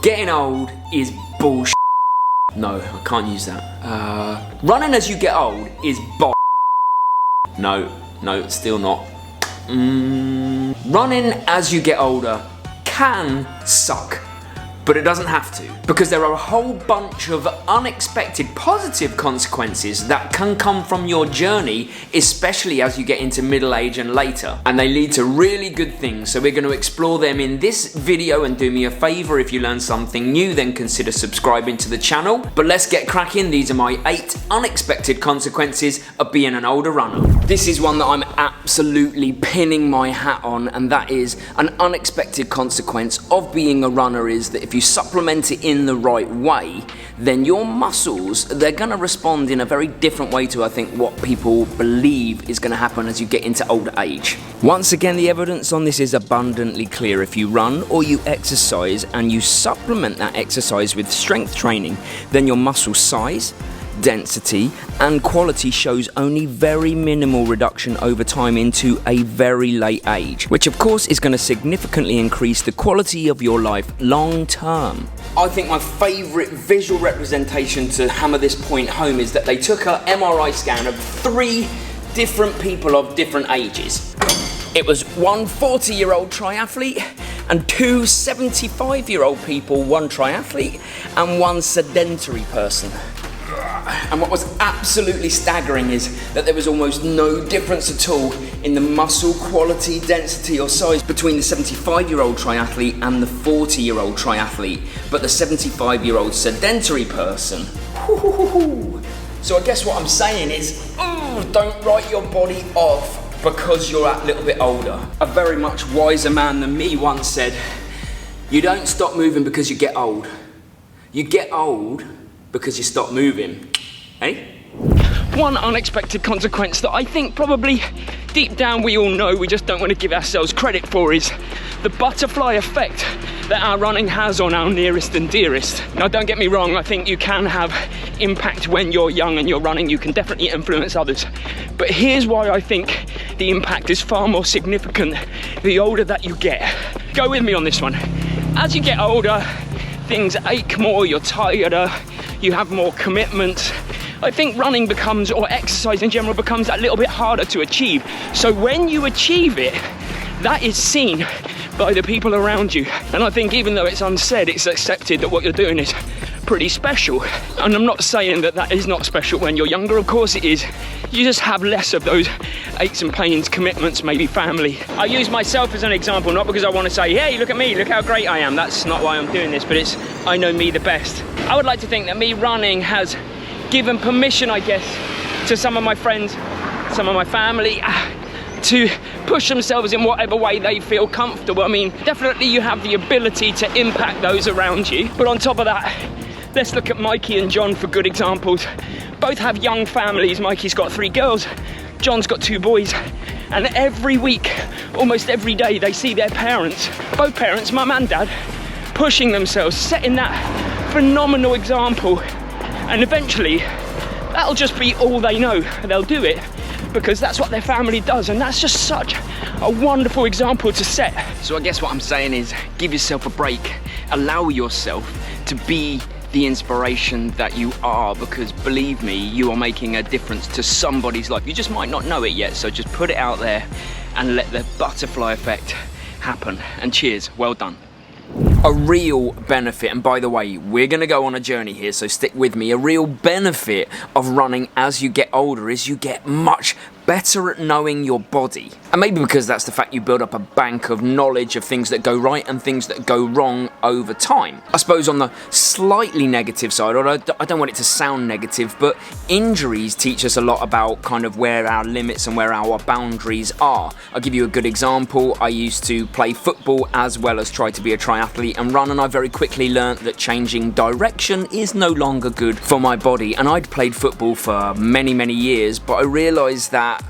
Getting old is bullshit. No, I can't use that. Running as you get old is No, still not. Running as you get older can suck, but it doesn't have to, because there are a whole bunch of unexpected positive consequences that can come from your journey, especially as you get into middle age and later, and they lead to really good things. So we're going to explore them in this video, and do me a favor, if you learn something new, then consider subscribing to the channel. But let's get cracking. These are my 8 unexpected consequences of being an older runner. This is one that I'm absolutely pinning my hat on, and that is an unexpected consequence of being a runner is that if you supplement it in the right way, then your muscles, they're going to respond in a very different way to, I think, what people believe is going to happen as you get into older age. Once again, the evidence on this is abundantly clear. If you run or you exercise and you supplement that exercise with strength training, then your muscle size, density and quality shows only very minimal reduction over time into a very late age, which of course is going to significantly increase the quality of your life long term. I think my favourite visual representation to hammer this point home is that they took an MRI scan of 3 different people of different ages. It was one 40-year-old triathlete and 2 75-year-old people, one triathlete and one sedentary person. And what was absolutely staggering is that there was almost no difference at all in the muscle quality, density or size between the 75-year-old triathlete and the 40-year-old triathlete. But the 75-year-old sedentary person, so I guess what I'm saying is, don't write your body off because you're a little bit older. A very much wiser man than me once said, you don't stop moving because you get old. You get old because you stop moving, eh? One unexpected consequence that I think probably deep down we all know, we just don't want to give ourselves credit for, is the butterfly effect that our running has on our nearest and dearest. Now don't get me wrong, I think you can have impact when you're young and you're running, you can definitely influence others. But here's why I think the impact is far more significant the older that you get. Go with me on this one. As you get older, things ache more, you're tireder, you have more commitment. I think running becomes, or exercise in general, becomes that little bit harder to achieve. So when you achieve it, that is seen by the people around you. And I think even though it's unsaid, it's accepted that what you're doing is pretty special. And I'm not saying that that is not special when you're younger, of course it is. You just have less of those aches and pains, commitments, maybe family. I use myself as an example, not because I want to say, hey, look at me, look how great I am. That's not why I'm doing this, but it's, I know me the best. I would like to think that me running has given permission, I guess, to some of my friends, some of my family, to push themselves in whatever way they feel comfortable. I mean, definitely you have the ability to impact those around you. But on top of that, let's look at Mikey and John for good examples. Both have young families. Mikey's got 3 girls, John's got 2 boys. And every week, almost every day, they see their parents, both parents, mum and dad, pushing themselves, setting that phenomenal example. And eventually, that'll just be all they know. They'll do it because that's what their family does, and that's just such a wonderful example to set. So I guess what I'm saying is, give yourself a break, allow yourself to be the inspiration that you are, because believe me, you are making a difference to somebody's life. You just might not know it yet, so just put it out there and let the butterfly effect happen. And cheers, well done. A real benefit, and by the way, we're going to go on a journey here, so stick with me. A real benefit of running as you get older is you get much better at knowing your body. And maybe because that's the fact, you build up a bank of knowledge of things that go right and things that go wrong over time. I suppose on the slightly negative side, or I don't want it to sound negative, but injuries teach us a lot about kind of where our limits and where our boundaries are. I'll give you a good example. I used to play football as well as try to be a triathlete and run, and I very quickly learnt that changing direction is no longer good for my body. And I'd played football for many years, but I realised that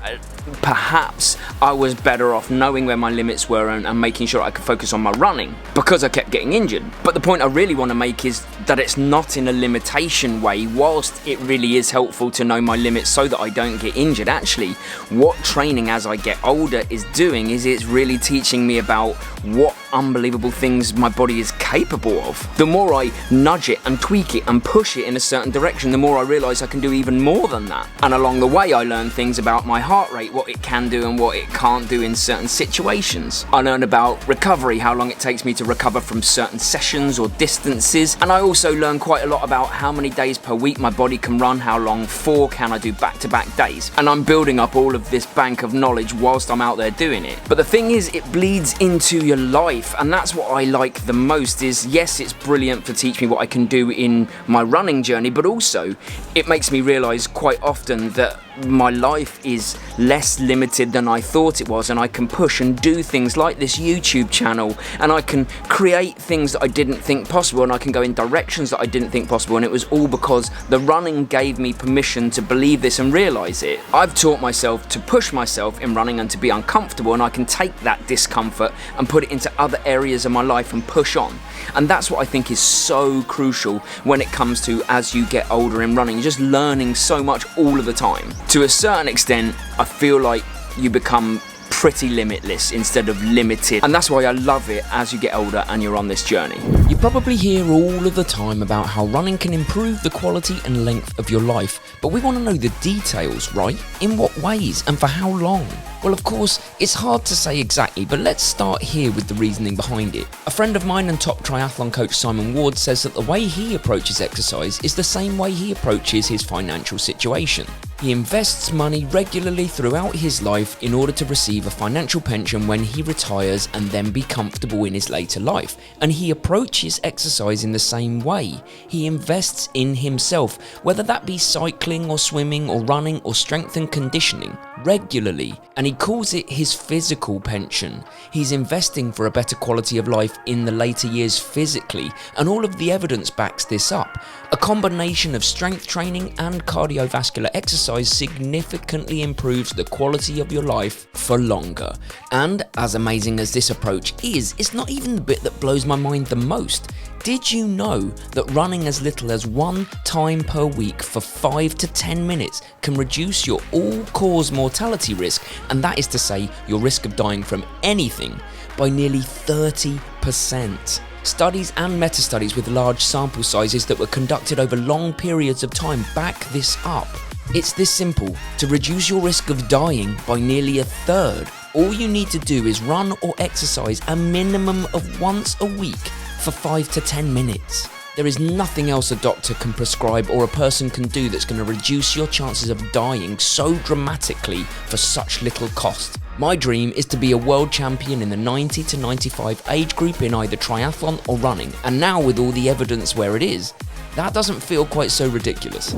perhaps I was better off knowing where my limits were and making sure I could focus on my running, because I kept getting injured. But the point I really want to make is that it's not in a limitation way. Whilst it really is helpful to know my limits so that I don't get injured, actually what training as I get older is doing is it's really teaching me about what unbelievable things my body is capable of. The more I nudge it and tweak it and push it in a certain direction, the more I realise I can do even more than that. And along the way I learn things about my heart rate, what it can do and what it can't do in certain situations. I learn about recovery, how long it takes me to recover from certain sessions or distances, and I also learn quite a lot about how many days per week my body can run, how long for, can I do back-to-back days. And I'm building up all of this bank of knowledge whilst I'm out there doing it. But the thing is, it bleeds into your life, and that's what I like the most. Is yes, it's brilliant to teach me what I can do in my running journey, but also it makes me realise quite often that my life is less limited than I thought it was, and I can push and do things like this YouTube channel, and I can create things that I didn't think possible, and I can go in directions that I didn't think possible, and it was all because the running gave me permission to believe this and realise it. I've taught myself to push myself in running and to be uncomfortable, and I can take that discomfort and put it into other areas of my life and push on. And that's what I think is so crucial when it comes to as you get older in running. You're just learning so much all of the time. To a certain extent, I feel like you become pretty limitless instead of limited, and that's why I love it as you get older and you're on this journey. You probably hear all of the time about how running can improve the quality and length of your life, but we want to know the details, right? In what ways and for how long? Well, of course, it's hard to say exactly, but let's start here with the reasoning behind it. A friend of mine and top triathlon coach Simon Ward says that the way he approaches exercise is the same way he approaches his financial situation. He invests money regularly throughout his life in order to receive a financial pension when he retires and then be comfortable in his later life. And he approaches exercise in the same way. He invests in himself, whether that be cycling or swimming or running or strength and conditioning, regularly. And he calls it his physical pension. He's investing for a better quality of life in the later years physically, and all of the evidence backs this up. A combination of strength training and cardiovascular exercise significantly improves the quality of your life for longer. And as amazing as this approach is, it's not even the bit that blows my mind the most. Did you know that running as little as 1 time per week for 5 to 10 minutes can reduce your all-cause mortality risk, and that is to say your risk of dying from anything, by nearly 30%? Studies and meta-studies with large sample sizes that were conducted over long periods of time back this up. It's this simple. To reduce your risk of dying by nearly 1/3, all you need to do is run or exercise a minimum of once a week for 5 to 10 minutes. There is nothing else a doctor can prescribe or a person can do that's going to reduce your chances of dying so dramatically for such little cost. My dream is to be a world champion in the 90 to 95 age group in either triathlon or running, and now with all the evidence where it is, that doesn't feel quite so ridiculous.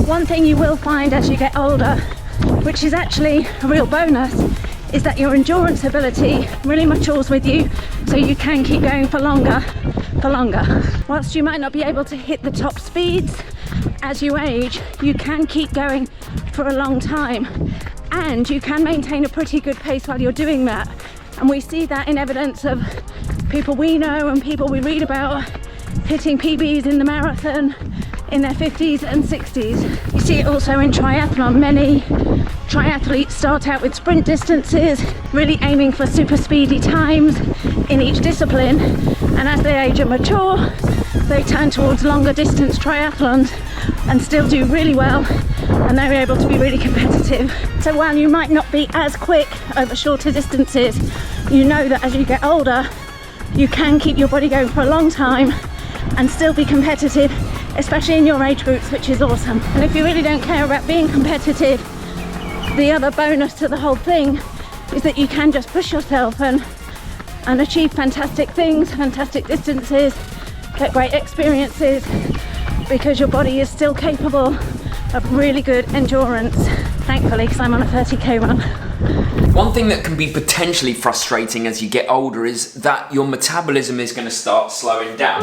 One thing you will find as you get older, which is actually a real bonus, is that your endurance ability really matures with you, so you can keep going for longer. Whilst you might not be able to hit the top speeds as you age, you can keep going for a long time, and you can maintain a pretty good pace while you're doing that. And we see that in evidence of people we know and people we read about hitting PBs in the marathon in their 50s and 60s. You see it also in triathlon. Many triathletes start out with sprint distances, really aiming for super speedy times in each discipline, and as they age and mature, they turn towards longer distance triathlons and still do really well, and they're able to be really competitive. So while you might not be as quick over shorter distances, you know that as you get older, you can keep your body going for a long time and still be competitive, especially in your age groups, which is awesome. And if you really don't care about being competitive, the other bonus to the whole thing is that you can just push yourself and achieve fantastic things, fantastic distances, get great experiences, because your body is still capable of really good endurance, thankfully, because I'm on a 30k run. One thing that can be potentially frustrating as you get older is that your metabolism is going to start slowing down.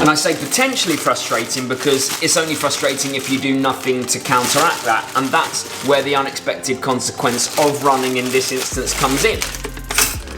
And And I say potentially frustrating because it's only frustrating if you do nothing to counteract that, and that's where the unexpected consequence of running in this instance comes in.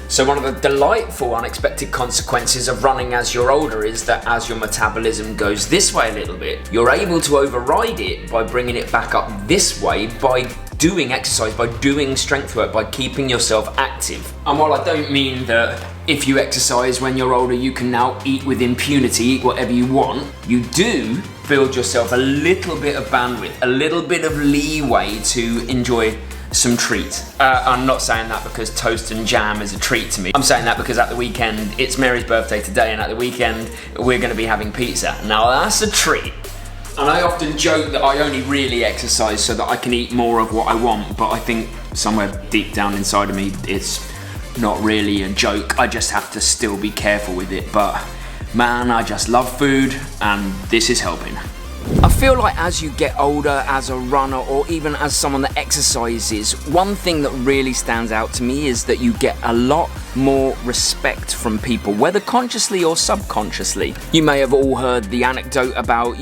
So one of the delightful unexpected consequences of running as you're older is that as your metabolism goes this way a little bit, you're able to override it by bringing it back up this way by doing exercise, by doing strength work, by keeping yourself active. And while I don't mean that if you exercise when you're older you can now eat with impunity, eat whatever you want, you do build yourself a little bit of bandwidth, a little bit of leeway to enjoy some treats. I'm not saying that because toast and jam is a treat to me. I'm saying that because at the weekend, it's Mary's birthday today, and at the weekend we're going to be having pizza. Now that's a treat. And I often joke that I only really exercise so that I can eat more of what I want, but I think somewhere deep down inside of me it's not really a joke. I just have to still be careful with it. But man, I just love food, and this is helping. I feel like as you get older, as a runner or even as someone that exercises, one thing that really stands out to me is that you get a lot more respect from people, whether consciously or subconsciously. You may have all heard the anecdote about,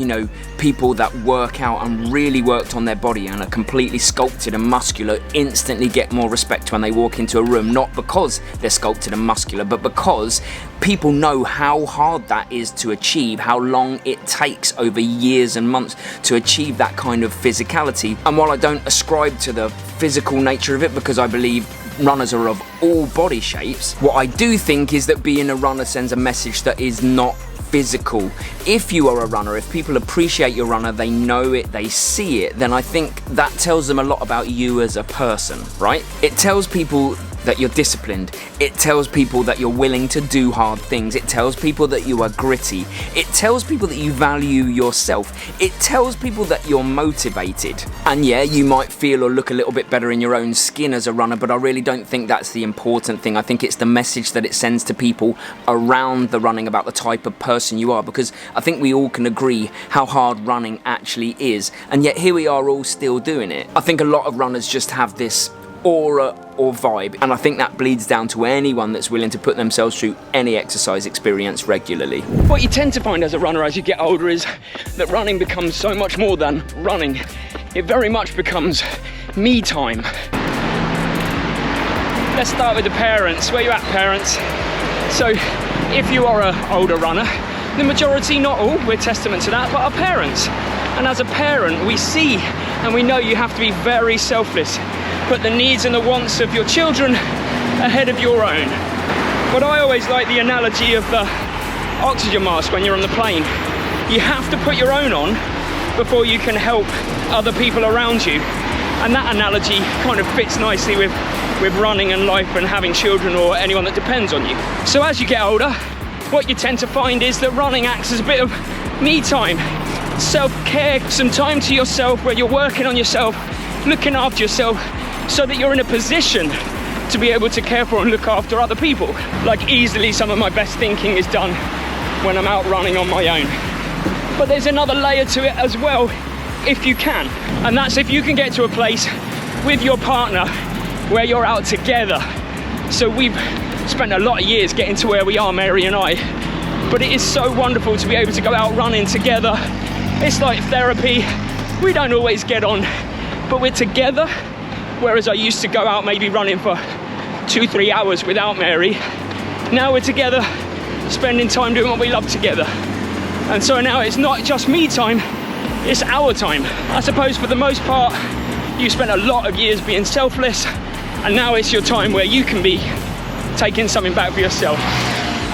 people that work out and really worked on their body and are completely sculpted and muscular instantly get more respect when they walk into a room, not because they're sculpted and muscular, but because people know how hard that is to achieve, how long it takes over years and months to achieve that kind of physicality. And while I don't ascribe to the physical nature of it because I believe runners are of all body shapes, what I do think is that being a runner sends a message that is not physical. If you are a runner, if people appreciate your runner, they know it, they see it, then I think that tells them a lot about you as a person, right? It tells people that you're disciplined. It tells people that you're willing to do hard things. It tells people that you are gritty. It tells people that you value yourself. It tells people that you're motivated. And yeah, you might feel or look a little bit better in your own skin as a runner, but I really don't think that's the important thing. I think it's the message that it sends to people around the running about the type of person you are, because I think we all can agree how hard running actually is, and yet here we are all still doing it. I think a lot of runners just have this aura or vibe, and I think that bleeds down to anyone that's willing to put themselves through any exercise experience regularly. What you tend to find as a runner as you get older is that running becomes so much more than running. It very much becomes me time. Let's start with the parents. Where you at, parents? So if you are an older runner, the majority, not all, we're testament to that, but our parents. And as a parent, we see and we know you have to be very selfless. Put the needs and the wants of your children ahead of your own. But I always like the analogy of the oxygen mask when you're on the plane. You have to put your own on before you can help other people around you. And that analogy kind of fits nicely with running and life and having children or anyone that depends on you. So as you get older, what you tend to find is that running acts as a bit of me time, self-care, some time to yourself where you're working on yourself, looking after yourself, so that you're in a position to be able to care for and look after other people. Like easily some of my best thinking is done when I'm out running on my own. But there's another layer to it as well, if you can. And that's if you can get to a place with your partner where you're out together. So we've spent a lot of years getting to where we are, Mary and I. But it is so wonderful to be able to go out running together. It's like therapy. We don't always get on, but we're together. Whereas I used to go out maybe running for 2-3 hours without Mary. Now we're together, spending time doing what we love together. And so now it's not just me time, it's our time. I suppose for the most part, you spent a lot of years being selfless, and now it's your time where you can be taking something back for yourself.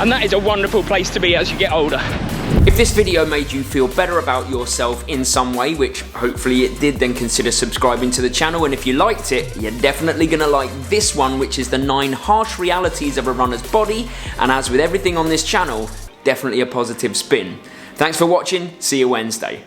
And that is a wonderful place to be as you get older. If this video made you feel better about yourself in some way, which hopefully it did, then consider subscribing to the channel. And if you liked it, you're definitely gonna like this one, which is the 9 harsh realities of a runner's body. And as with everything on this channel, definitely a positive spin. Thanks for watching, see you Wednesday.